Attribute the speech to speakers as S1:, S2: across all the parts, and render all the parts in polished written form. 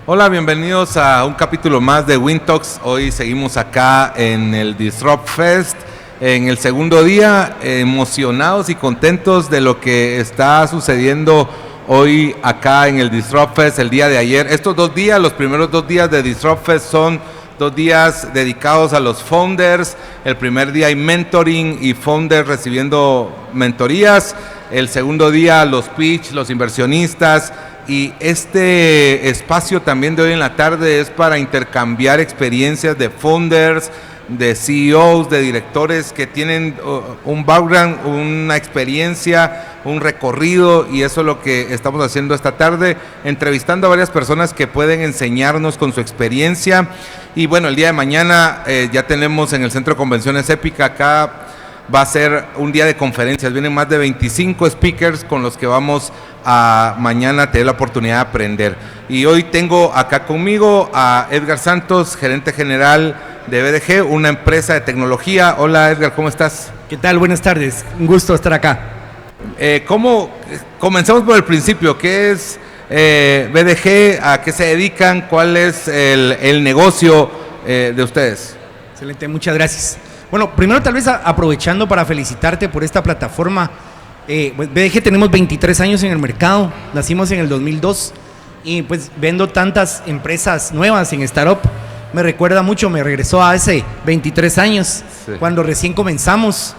S1: Hola, bienvenidos a un capítulo más de WinTalks. Hoy seguimos acá en el Disrupt Fest, en el segundo día, emocionados y contentos de lo que está sucediendo hoy acá en el Disrupt Fest el día de ayer. Estos 2 días, los primeros 2 días de Disrupt Fest son 2 días dedicados a los founders. El primer día hay mentoring y founders recibiendo mentorías. El segundo día los pitch, los inversionistas. Y este espacio también de hoy en la tarde es para intercambiar experiencias de founders, de CEOs, de directores que tienen un background, una experiencia, un recorrido, y eso es lo que estamos haciendo esta tarde, entrevistando a varias personas que pueden enseñarnos con su experiencia. Y bueno, el día de mañana ya tenemos en el Centro de Convenciones Épica, acá va a ser un día de conferencias, vienen más de 25 speakers con los que vamos a mañana tener la oportunidad de aprender. Y hoy tengo acá conmigo a Edgar Santos, gerente general de BDG, una empresa de tecnología. Hola Edgar, ¿cómo estás?
S2: ¿Qué tal? Buenas tardes, un gusto estar acá.
S1: Comencemos por el principio. ¿Qué es BDG? ¿A qué se dedican? ¿Cuál es el negocio de ustedes?
S2: Excelente, muchas gracias. Bueno, primero tal vez aprovechando para felicitarte por esta plataforma. BDG tenemos 23 años en el mercado, nacimos en el 2002 y pues viendo tantas empresas nuevas en startup, me recuerda mucho, me regresó a hace 23 años, sí, cuando recién comenzamos.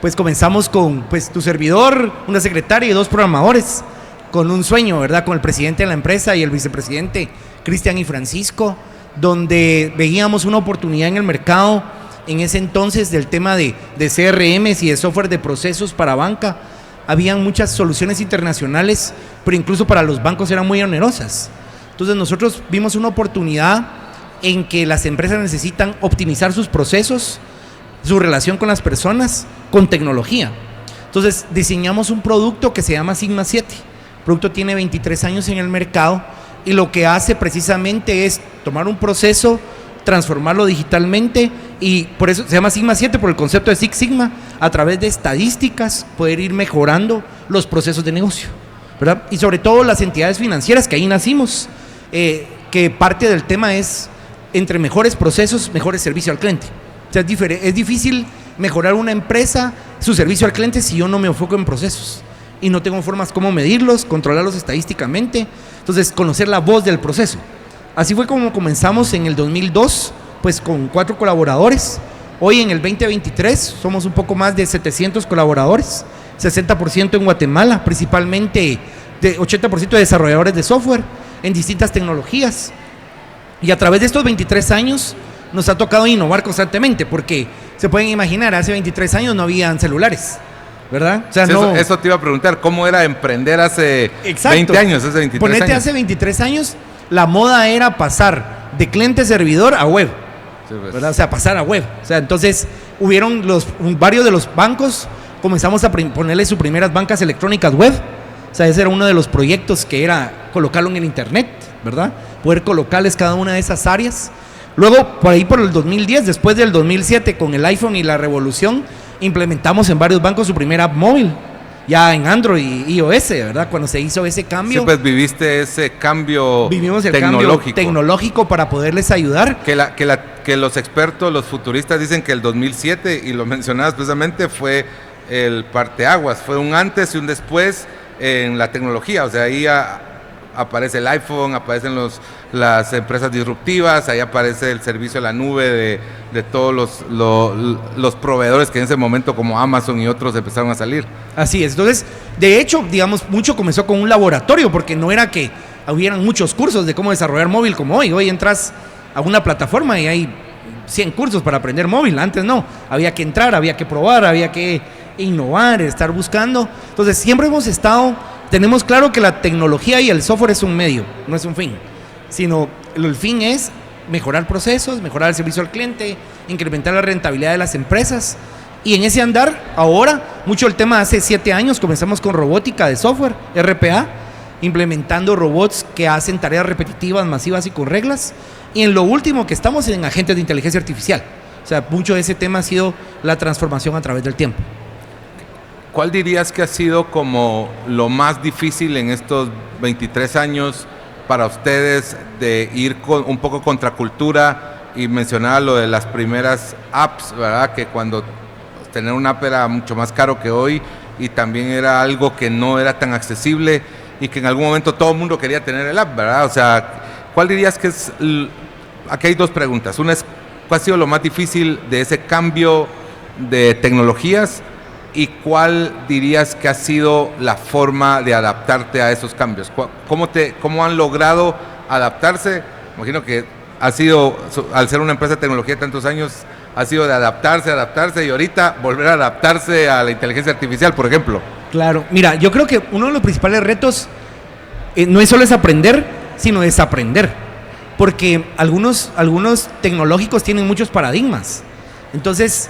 S2: Pues comenzamos con tu servidor, una secretaria y 2 programadores, con un sueño, ¿verdad? Con el presidente de la empresa y el vicepresidente, Cristian y Francisco, donde veíamos una oportunidad en el mercado en ese entonces del tema de CRMs y de software de procesos para banca. Habían muchas soluciones internacionales, pero incluso para los bancos eran muy onerosas. Entonces nosotros vimos una oportunidad en que las empresas necesitan optimizar sus procesos, su relación con las personas, con tecnología. Entonces diseñamos un producto que se llama Sigma 7. El producto tiene 23 años en el mercado y lo que hace precisamente es tomar un proceso, transformarlo digitalmente, y por eso se llama Sigma 7, por el concepto de Six Sigma, a través de estadísticas poder ir mejorando los procesos de negocio, ¿verdad? Y sobre todo las entidades financieras, que ahí nacimos, que parte del tema es entre mejores procesos, mejores servicio al cliente. O sea, es difícil mejorar una empresa, su servicio al cliente, si yo no me enfoco en procesos y no tengo formas cómo medirlos, controlarlos estadísticamente. Entonces, conocer la voz del proceso. Así fue como comenzamos en el 2002, pues con 4 colaboradores. Hoy en el 2023 somos un poco más de 700 colaboradores, 60% en Guatemala, principalmente 80% de desarrolladores de software en distintas tecnologías. Y a través de estos 23 años nos ha tocado innovar constantemente, porque se pueden imaginar, hace 23 años no habían celulares, ¿verdad? O sea,
S1: eso te iba a preguntar, ¿cómo era emprender hace 20 años, hace 23
S2: Ponete
S1: años?
S2: Hace 23 años la moda era pasar de cliente-servidor a web, sí, pues, ¿verdad? O sea, pasar a web. O sea, entonces hubieron varios de los bancos, comenzamos a ponerle sus primeras bancas electrónicas web. O sea, ese era uno de los proyectos, que era colocarlo en el internet, ¿verdad? Poder colocarles cada una de esas áreas. Luego, por ahí por el 2010, después del 2007, con el iPhone y la revolución, implementamos en varios bancos su primera app móvil, ya en Android y iOS, ¿verdad? Cuando se hizo ese cambio.
S1: Sí, pues viviste ese cambio.
S2: Vivimos el
S1: tecnológico.
S2: Cambio tecnológico para poderles ayudar.
S1: Que los expertos, los futuristas dicen que el 2007, y lo mencionabas precisamente, fue el parteaguas, fue un antes y un después en la tecnología. O sea, ahí aparece el iPhone, aparecen las empresas disruptivas, ahí aparece el servicio a la nube de todos los proveedores que en ese momento, como Amazon y otros, empezaron a salir.
S2: Así es. Entonces, de hecho, digamos, mucho comenzó con un laboratorio, porque no era que hubieran muchos cursos de cómo desarrollar móvil como hoy. Hoy entras a una plataforma y hay 100 cursos para aprender móvil. Antes no, había que entrar, había que probar, había que innovar, estar buscando. Entonces, siempre tenemos claro que la tecnología y el software es un medio, no es un fin, sino el fin es mejorar procesos, mejorar el servicio al cliente, incrementar la rentabilidad de las empresas. Y en ese andar, ahora, mucho el tema, hace 7 años comenzamos con robótica de software, RPA, implementando robots que hacen tareas repetitivas, masivas y con reglas. Y en lo último que estamos en agentes de inteligencia artificial. O sea, mucho de ese tema ha sido la transformación a través del tiempo.
S1: ¿Cuál dirías que ha sido como lo más difícil en estos 23 años para ustedes de ir un poco contra cultura? Y mencionaba lo de las primeras apps, ¿verdad? Que cuando tener una app era mucho más caro que hoy y también era algo que no era tan accesible y que en algún momento todo el mundo quería tener el app, ¿verdad? O sea, ¿cuál dirías que es? Aquí hay dos preguntas. Una es, ¿cuál ha sido lo más difícil de ese cambio de tecnologías? ¿Y cuál dirías que ha sido la forma de adaptarte a esos cambios? ¿Cómo han logrado adaptarse? Imagino que ha sido, al ser una empresa de tecnología de tantos años, ha sido de adaptarse y ahorita volver a adaptarse a la inteligencia artificial, por ejemplo.
S2: Claro, mira, yo creo que uno de los principales retos no es solo es aprender, sino desaprender. Porque algunos tecnológicos tienen muchos paradigmas. Entonces,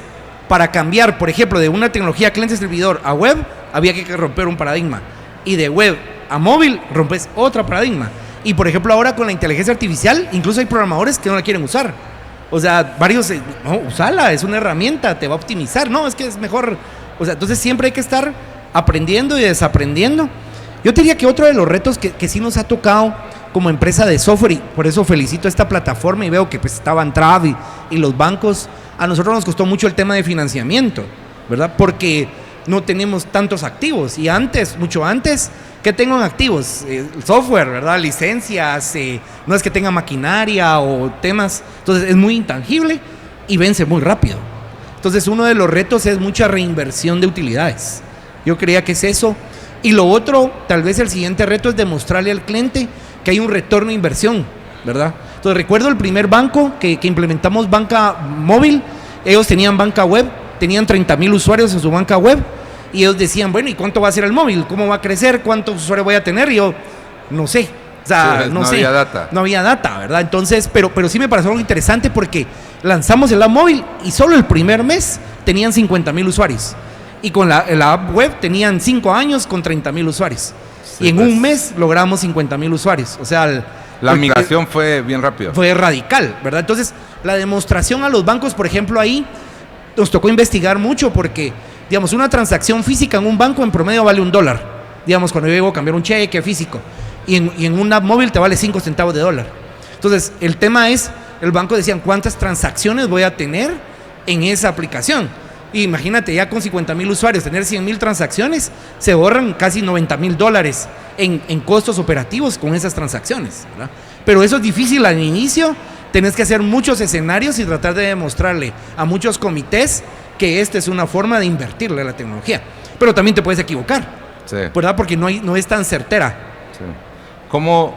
S2: para cambiar, por ejemplo, de una tecnología cliente-servidor a web, había que romper un paradigma. Y de web a móvil, rompes otro paradigma. Y, por ejemplo, ahora con la inteligencia artificial, incluso hay programadores que no la quieren usar. O sea, varios, no, usala, es una herramienta, te va a optimizar. No, es que es mejor. O sea, entonces siempre hay que estar aprendiendo y desaprendiendo. Yo diría que otro de los retos que sí nos ha tocado como empresa de software, y por eso felicito a esta plataforma y veo que pues estaban Trav y los bancos, a nosotros nos costó mucho el tema de financiamiento, ¿verdad? Porque no tenemos tantos activos y antes, mucho antes, ¿qué tengo en activos? Software, ¿verdad? Licencias, no es que tenga maquinaria o temas, entonces es muy intangible y vence muy rápido. Entonces uno de los retos es mucha reinversión de utilidades. Yo creía que es eso. Y lo otro, tal vez el siguiente reto es demostrarle al cliente que hay un retorno de inversión, ¿verdad? Entonces recuerdo el primer banco que implementamos banca móvil, ellos tenían banca web, tenían 30,000 usuarios en su banca web y ellos decían, bueno, ¿y cuánto va a ser el móvil? ¿Cómo va a crecer? ¿Cuántos usuarios voy a tener? Y yo, no sé. O sea,
S1: sí,
S2: no sé.
S1: Había data.
S2: No había data, ¿verdad? Entonces, pero sí me pareció algo interesante porque lanzamos el app móvil y solo el primer mes tenían 50,000 usuarios. Y con la app web tenían 5 años con 30,000 usuarios. Sí, y en un mes logramos 50,000 usuarios. O sea,
S1: la migración fue bien rápido.
S2: Fue radical, ¿verdad? Entonces, la demostración a los bancos, por ejemplo, ahí nos tocó investigar mucho porque, digamos, una transacción física en un banco en promedio vale $1. Digamos, cuando yo llego a cambiar un cheque físico. Y en una app móvil te vale 5 centavos de dólar. Entonces, el tema es, el banco decían, ¿cuántas transacciones voy a tener en esa aplicación? Y imagínate, ya con 50,000 usuarios, tener 100,000 transacciones, se ahorran casi $90,000 en costos operativos con esas transacciones, ¿verdad? Pero eso es difícil al inicio, tenés que hacer muchos escenarios y tratar de demostrarle a muchos comités que esta es una forma de invertirle a la tecnología. Pero también te puedes equivocar, sí, ¿verdad? Porque no es tan certera.
S1: Sí. ¿Cómo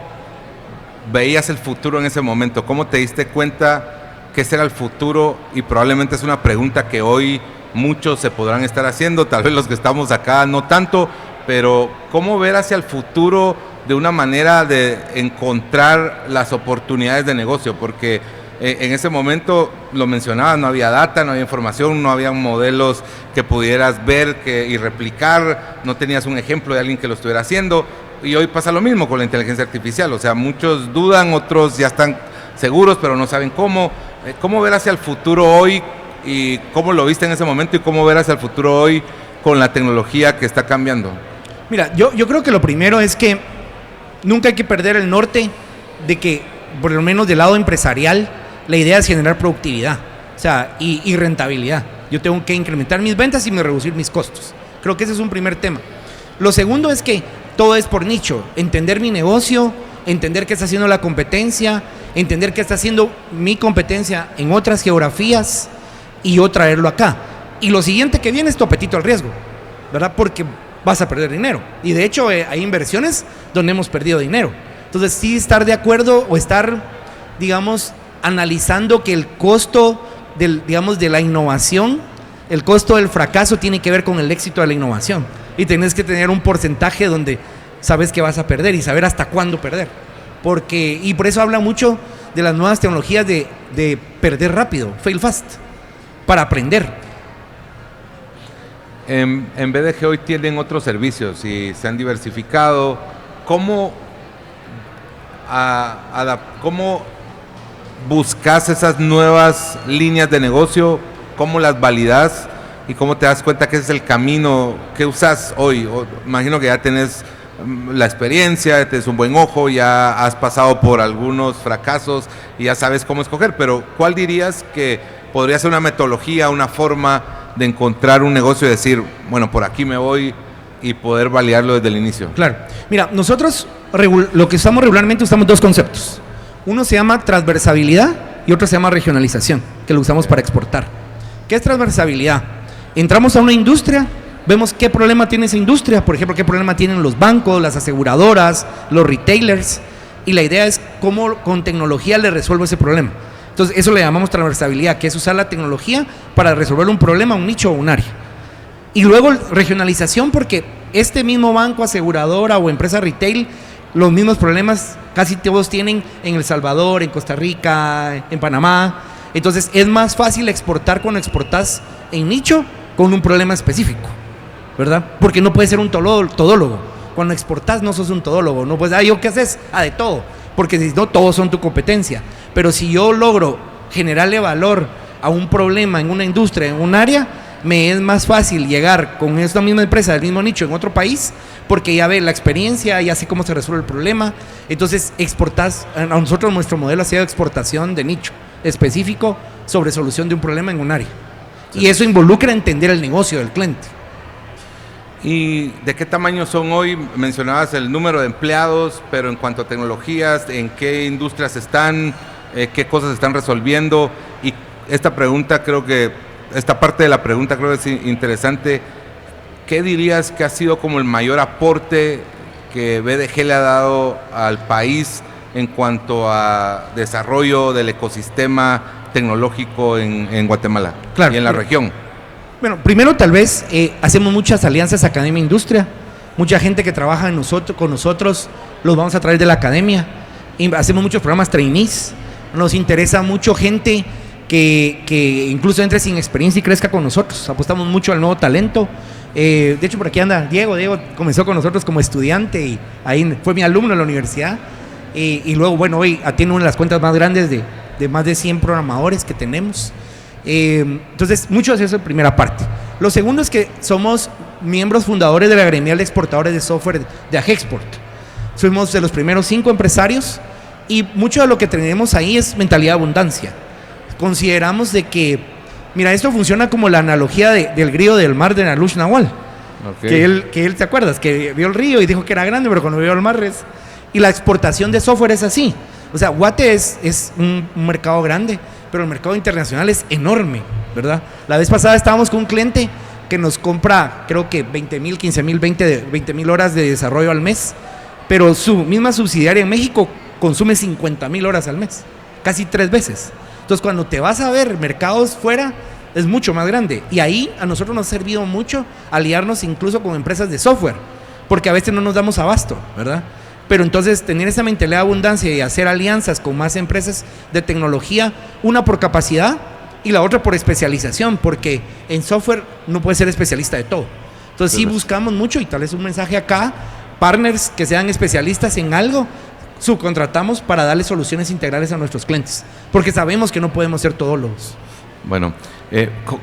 S1: veías el futuro en ese momento? ¿Cómo te diste cuenta que ese era el futuro? Y probablemente es una pregunta que hoy muchos se podrán estar haciendo, tal vez los que estamos acá no tanto, pero ¿cómo ver hacia el futuro de una manera de encontrar las oportunidades de negocio? Porque en ese momento, lo mencionabas, no había data, no había información, no había modelos que pudieras ver y replicar, no tenías un ejemplo de alguien que lo estuviera haciendo, y hoy pasa lo mismo con la inteligencia artificial, o sea, muchos dudan, otros ya están seguros, pero no saben cómo. ¿Cómo ver hacia el futuro hoy y cómo lo viste en ese momento y cómo ver hacia el futuro hoy con la tecnología que está cambiando?
S2: Mira, yo creo que lo primero es que nunca hay que perder el norte de que, por lo menos del lado empresarial, la idea es generar productividad, o sea, y rentabilidad. Yo tengo que incrementar mis ventas y reducir mis costos. Creo que ese es un primer tema. Lo segundo es que todo es por nicho, entender mi negocio, entender qué está haciendo la competencia, entender qué está haciendo mi competencia en otras geografías y yo traerlo acá. Y lo siguiente que viene es tu apetito al riesgo, ¿verdad? Porque vas a perder dinero. Y de hecho hay inversiones donde hemos perdido dinero. Entonces sí estar de acuerdo o estar, digamos, analizando que el costo de la innovación, el costo del fracaso tiene que ver con el éxito de la innovación. Y tenés que tener un porcentaje donde sabes que vas a perder y saber hasta cuándo perder. Y por eso habla mucho de las nuevas tecnologías de perder rápido, fail fast, para aprender.
S1: En BDG hoy tienen otros servicios y se han diversificado. ¿Cómo buscas esas nuevas líneas de negocio? ¿Cómo las validas? ¿Y cómo te das cuenta que ese es el camino que usas hoy? Imagino que ya tenés la experiencia, tienes un buen ojo, ya has pasado por algunos fracasos y ya sabes cómo escoger, pero ¿cuál dirías que podría ser una metodología, una forma de encontrar un negocio y decir, bueno, por aquí me voy y poder validarlo desde el inicio?
S2: Claro. Mira, nosotros lo que usamos regularmente, usamos dos conceptos. Uno se llama transversabilidad y otro se llama regionalización, que lo usamos para exportar. ¿Qué es transversabilidad? Entramos a una industria, vemos qué problema tiene esa industria, por ejemplo, qué problema tienen los bancos, las aseguradoras, los retailers, y la idea es cómo con tecnología le resuelvo ese problema. Entonces, eso le llamamos transversabilidad, que es usar la tecnología para resolver un problema, un nicho o un área. Y luego regionalización, porque este mismo banco, aseguradora o empresa retail, los mismos problemas casi todos tienen en El Salvador, en Costa Rica, en Panamá. Entonces es más fácil exportar cuando exportas en nicho con un problema específico, ¿verdad? Porque no puedes ser un todólogo. Cuando exportas no sos un todólogo, no puedes, ¿yo qué haces? De todo, porque si no, todos son tu competencia. Pero si yo logro generarle valor a un problema en una industria, en un área, me es más fácil llegar con esta misma empresa del mismo nicho en otro país, porque ya ve la experiencia, ya sé cómo se resuelve el problema. Entonces exportas, a nosotros nuestro modelo ha sido exportación de nicho específico sobre solución de un problema en un área. Sí. Y eso involucra entender el negocio del cliente.
S1: ¿Y de qué tamaño son hoy? Mencionabas el número de empleados, pero en cuanto a tecnologías, ¿en qué industrias están? ¿Qué cosas están resolviendo? Y esta pregunta creo que esta parte de la pregunta creo que es interesante. ¿Qué dirías que ha sido como el mayor aporte que BDG le ha dado al país en cuanto a desarrollo del ecosistema tecnológico en Guatemala, claro, y en la región?
S2: Bueno, primero tal vez hacemos muchas alianzas academia-industria. Mucha gente que trabaja con nosotros los vamos a traer de la academia. Y hacemos muchos programas trainees. Nos interesa mucho gente que incluso entre sin experiencia y crezca con nosotros. Apostamos mucho al nuevo talento. De hecho, por aquí anda Diego. Diego comenzó con nosotros como estudiante y ahí fue mi alumno en la universidad. Y luego, bueno, hoy tiene una de las cuentas más grandes de más de 100 programadores que tenemos. Entonces, mucho de eso es la primera parte. Lo segundo es que somos miembros fundadores de la gremial de exportadores de software de Agexport. Fuimos de los primeros 5 empresarios y mucho de lo que tenemos ahí es mentalidad de abundancia. Consideramos de que, mira, esto funciona como la analogía del río del mar de Nalush Nahual. Okay. Que él, ¿te acuerdas? Que vio el río y dijo que era grande, pero cuando vio el mar es... Y la exportación de software es así. O sea, Guate es un mercado grande, pero el mercado internacional es enorme, ¿verdad? La vez pasada estábamos con un cliente que nos compra, creo que 20,000, 15,000, 20,000 horas de desarrollo al mes, pero su misma subsidiaria en México consume 50,000 horas al mes, casi 3 veces. Entonces, cuando te vas a ver mercados fuera, es mucho más grande. Y ahí a nosotros nos ha servido mucho aliarnos incluso con empresas de software, porque a veces no nos damos abasto, ¿verdad? Pero entonces tener esa mentalidad de abundancia y hacer alianzas con más empresas de tecnología, una por capacidad y la otra por especialización, porque en software no puedes ser especialista de todo. Entonces sí buscamos mucho, y tal vez un mensaje acá, partners que sean especialistas en algo, subcontratamos para darle soluciones integrales a nuestros clientes, porque sabemos que no podemos ser todólogos.
S1: Bueno,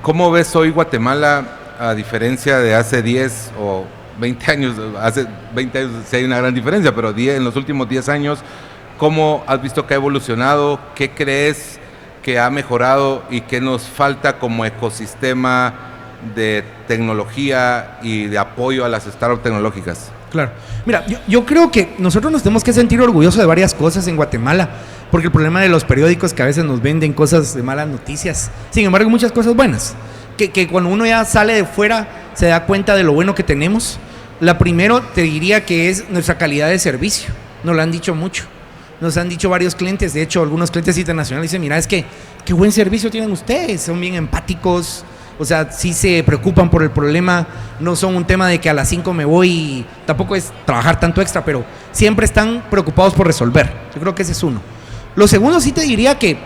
S1: ¿cómo ves hoy Guatemala a diferencia de hace 10 o 20 años? Hace 20 años sí hay una gran diferencia, pero en los últimos 10 años, ¿cómo has visto que ha evolucionado? ¿Qué crees que ha mejorado y qué nos falta como ecosistema de tecnología y de apoyo a las startups tecnológicas?
S2: Claro. Mira, yo creo que nosotros nos tenemos que sentir orgullosos de varias cosas en Guatemala, porque el problema de los periódicos que a veces nos venden cosas de malas noticias, sin embargo muchas cosas buenas, que cuando uno ya sale de fuera se da cuenta de lo bueno que tenemos. La primero te diría que es nuestra calidad de servicio, nos lo han dicho mucho, nos han dicho varios clientes, de hecho algunos clientes internacionales dicen, mira, es que qué buen servicio tienen ustedes, son bien empáticos. O sea, sí se preocupan por el problema, no son un tema de que a las 5 me voy y tampoco es trabajar tanto extra, pero siempre están preocupados por resolver. Yo creo que ese es uno. Lo segundo sí te diría que,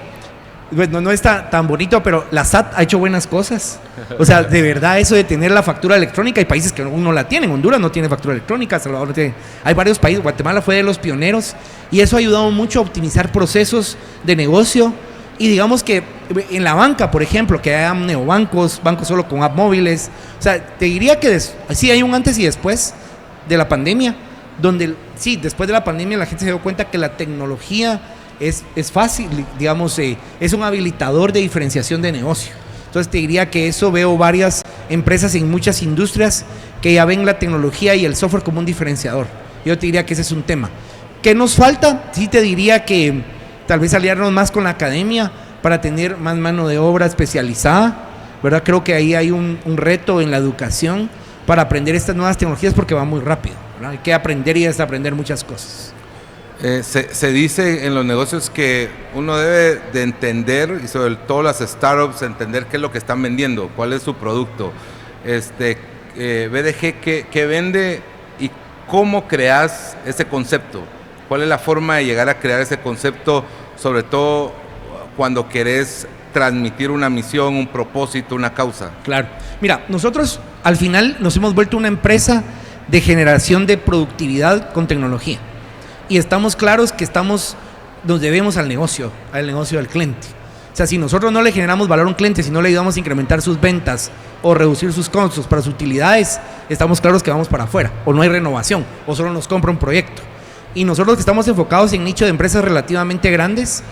S2: bueno, no está tan bonito, pero la SAT ha hecho buenas cosas. O sea, de verdad eso de tener la factura electrónica, hay países que aún no la tienen, Honduras no tiene factura electrónica, Salvador no tiene, hay varios países, Guatemala fue de los pioneros y eso ha ayudado mucho a optimizar procesos de negocio. Y digamos que en la banca, por ejemplo, que hay neobancos, bancos solo con app móviles, o sea, te diría que sí hay un antes y después de la pandemia, donde sí, después de la pandemia la gente se dio cuenta que la tecnología es fácil, digamos, es un habilitador de diferenciación de negocio. Entonces te diría que eso veo varias empresas en muchas industrias que ya ven la tecnología y el software como un diferenciador. Yo te diría que ese es un tema. ¿Qué nos falta? Sí te diría que tal vez aliarnos más con la academia para tener más mano de obra especializada, ¿verdad? Creo que ahí hay un reto en la educación para aprender estas nuevas tecnologías porque va muy rápido, ¿verdad? Hay que aprender y desaprender muchas cosas.
S1: Se dice en los negocios que uno debe de entender, y sobre todo las startups, entender qué es lo que están vendiendo, cuál es su producto. BDG, ¿qué vende y cómo creas ese concepto? ¿Cuál es la forma de llegar a crear ese concepto, sobre todo cuando querés transmitir una misión, un propósito, una causa?
S2: Claro. Mira, nosotros al final nos hemos vuelto una empresa de generación de productividad con tecnología. Y estamos claros que nos debemos al negocio del cliente. O sea, si nosotros no le generamos valor a un cliente, si no le ayudamos a incrementar sus ventas o reducir sus costos para sus utilidades, estamos claros que vamos para afuera, o no hay renovación, o solo nos compra un proyecto. Y nosotros que estamos enfocados en nicho de empresas relativamente grandes,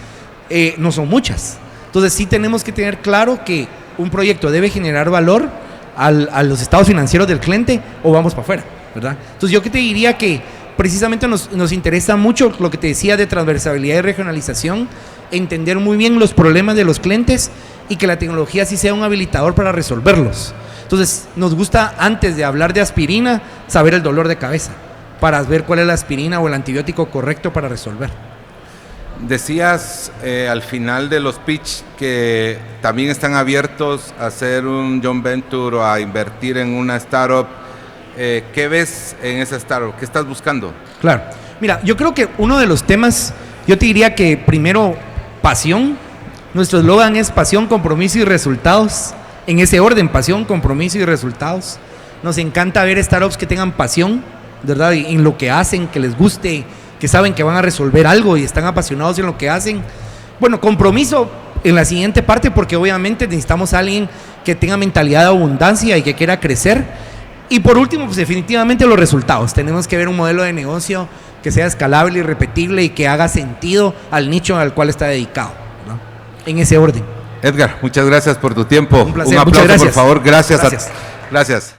S2: no son muchas. Entonces sí tenemos que tener claro que un proyecto debe generar valor a los estados financieros del cliente o vamos para afuera, ¿verdad? Entonces yo que te diría que precisamente nos interesa mucho lo que te decía de transversabilidad y regionalización, entender muy bien los problemas de los clientes y que la tecnología sí sea un habilitador para resolverlos. Entonces nos gusta, antes de hablar de aspirina, saber el dolor de cabeza para ver cuál es la aspirina o el antibiótico correcto para resolver.
S1: Decías al final de los pitch que también están abiertos a hacer un joint venture o a invertir en una startup. ¿Qué ves en esa startup? ¿Qué estás buscando?
S2: Claro. Mira, yo creo que uno de los temas, yo te diría que primero, pasión. Nuestro eslogan es pasión, compromiso y resultados. En ese orden, pasión, compromiso y resultados. Nos encanta ver startups que tengan pasión, ¿verdad? En lo que hacen, que les guste, que saben que van a resolver algo y están apasionados en lo que hacen. Bueno, compromiso en la siguiente parte, porque obviamente necesitamos a alguien que tenga mentalidad de abundancia y que quiera crecer. Y por último, pues definitivamente los resultados. Tenemos que ver un modelo de negocio que sea escalable y repetible y que haga sentido al nicho al cual está dedicado, ¿no? En ese orden.
S1: Edgar, muchas gracias por tu tiempo.
S2: Un placer.
S1: Un aplauso,
S2: muchas gracias.
S1: por favor. Gracias.